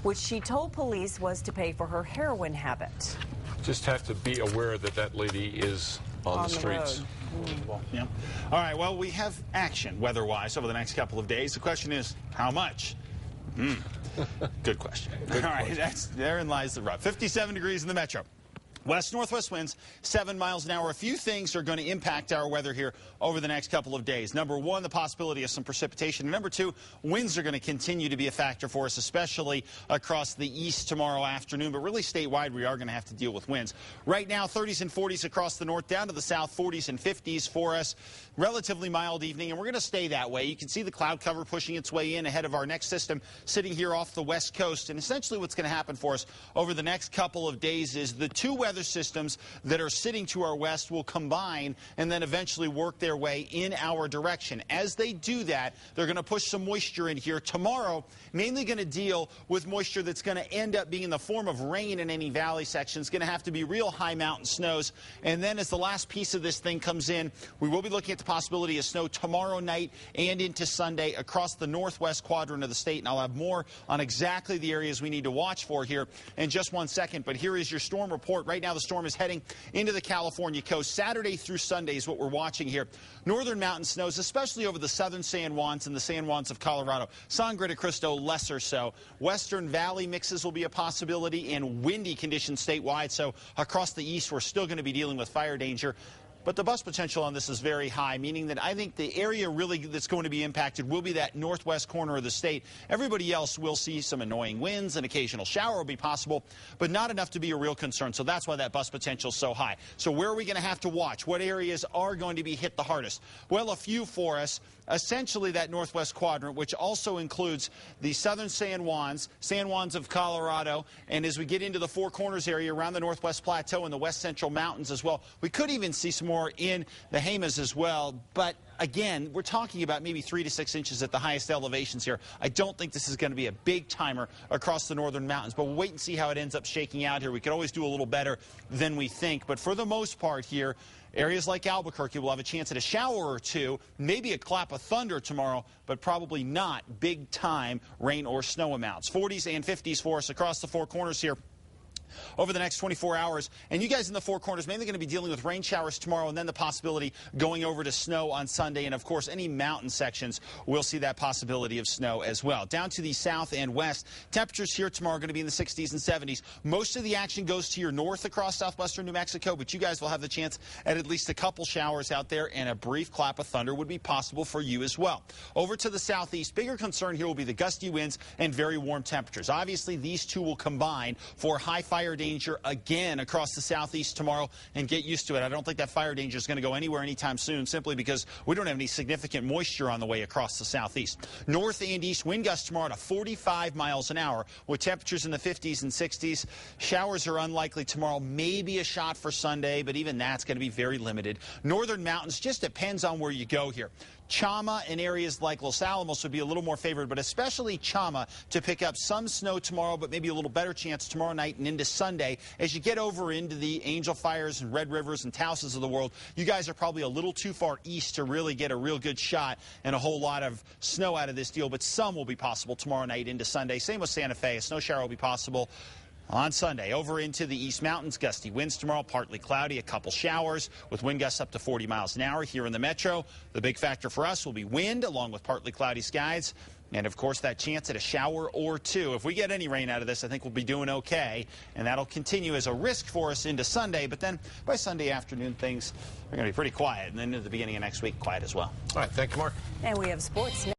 which she told police was to pay for her heroin habit. Just have to be aware that that lady is on the streets. Yeah. All right, well, we have action weather-wise over the next couple of days. The question is, how much? Good question. All right, therein lies the rub. 57 degrees in the metro. West-northwest winds, 7 miles an hour. A few things are going to impact our weather here over the next couple of days. Number one, the possibility of some precipitation. And number two, winds are going to continue to be a factor for us, especially across the east tomorrow afternoon. But really statewide, we are going to have to deal with winds. Right now, 30s and 40s across the north, down to the south, 40s and 50s for us. Relatively mild evening, and we're going to stay that way. You can see the cloud cover pushing its way in ahead of our next system sitting here off the west coast. And essentially what's going to happen for us over the next couple of days is the two weather systems that are sitting to our west will combine and then eventually work their way in our direction. As they do that, they're going to push some moisture in here. Tomorrow, mainly going to deal with moisture that's going to end up being in the form of rain in any valley sections. Going to have to be real high mountain snows. And then as the last piece of this thing comes in, we will be looking at the possibility of snow tomorrow night and into Sunday across the northwest quadrant of the state. And I'll have more on exactly the areas we need to watch for here in just 1 second. But here is your storm report. Right now, the storm is heading into the California coast. Saturday through Sunday is what we're watching here. Northern mountain snows, especially over the southern San Juans and the San Juans of Colorado. Sangre de Cristo, lesser so. Western Valley mixes will be a possibility, and windy conditions statewide. So across the east, we're still going to be dealing with fire danger. But the bust potential on this is very high, meaning that I think the area really that's going to be impacted will be that northwest corner of the state. Everybody else will see some annoying winds. An occasional shower will be possible, but not enough to be a real concern. So that's why that bust potential is so high. So where are we going to have to watch? What areas are going to be hit the hardest? Well, a few for us. Essentially that northwest quadrant, which also includes the southern San Juans of Colorado, and as we get into the Four Corners area around the northwest plateau and the west central mountains as well. We could even see some more in the Jemez as well, but again, we're talking about maybe 3 to 6 inches at the highest elevations here. I don't think this is going to be a big timer across the northern mountains, but we'll wait and see how it ends up shaking out here. We could always do a little better than we think, but for the most part here, areas like Albuquerque will have a chance at a shower or two, maybe a clap of thunder tomorrow, but probably not big time rain or snow amounts. 40s and 50s for us across the Four Corners here over the next 24 hours. And you guys in the Four Corners mainly going to be dealing with rain showers tomorrow and then the possibility going over to snow on Sunday. And, of course, any mountain sections will see that possibility of snow as well. Down to the south and west, temperatures here tomorrow are going to be in the 60s and 70s. Most of the action goes to your north across southwestern New Mexico, but you guys will have the chance at least a couple showers out there, and a brief clap of thunder would be possible for you as well. Over to the southeast, bigger concern here will be the gusty winds and very warm temperatures. Obviously, these two will combine for high fire danger again across the southeast tomorrow, and get used to it. I don't think that fire danger is going to go anywhere anytime soon, simply because we don't have any significant moisture on the way across the southeast. North and east wind gusts tomorrow to 45 miles an hour with temperatures in the 50s and 60s. Showers are unlikely tomorrow, maybe a shot for Sunday, but even that's going to be very limited. Northern mountains, just depends on where you go here. Chama and areas like Los Alamos would be a little more favored, but especially Chama to pick up some snow tomorrow, but maybe a little better chance tomorrow night and into Sunday. As you get over into the Angel Fires and Red Rivers and Taosas of the world, you guys are probably a little too far east to really get a real good shot and a whole lot of snow out of this deal, but some will be possible tomorrow night into Sunday. Same with Santa Fe. A snow shower will be possible on Sunday. Over into the East Mountains, gusty winds tomorrow, partly cloudy, a couple showers with wind gusts up to 40 miles an hour here in the metro. The big factor for us will be wind along with partly cloudy skies. And, of course, that chance at a shower or two. If we get any rain out of this, I think we'll be doing okay. And that'll continue as a risk for us into Sunday. But then by Sunday afternoon, things are going to be pretty quiet. And then at the beginning of next week, quiet as well. All right. Thank you, Mark. And we have sports now.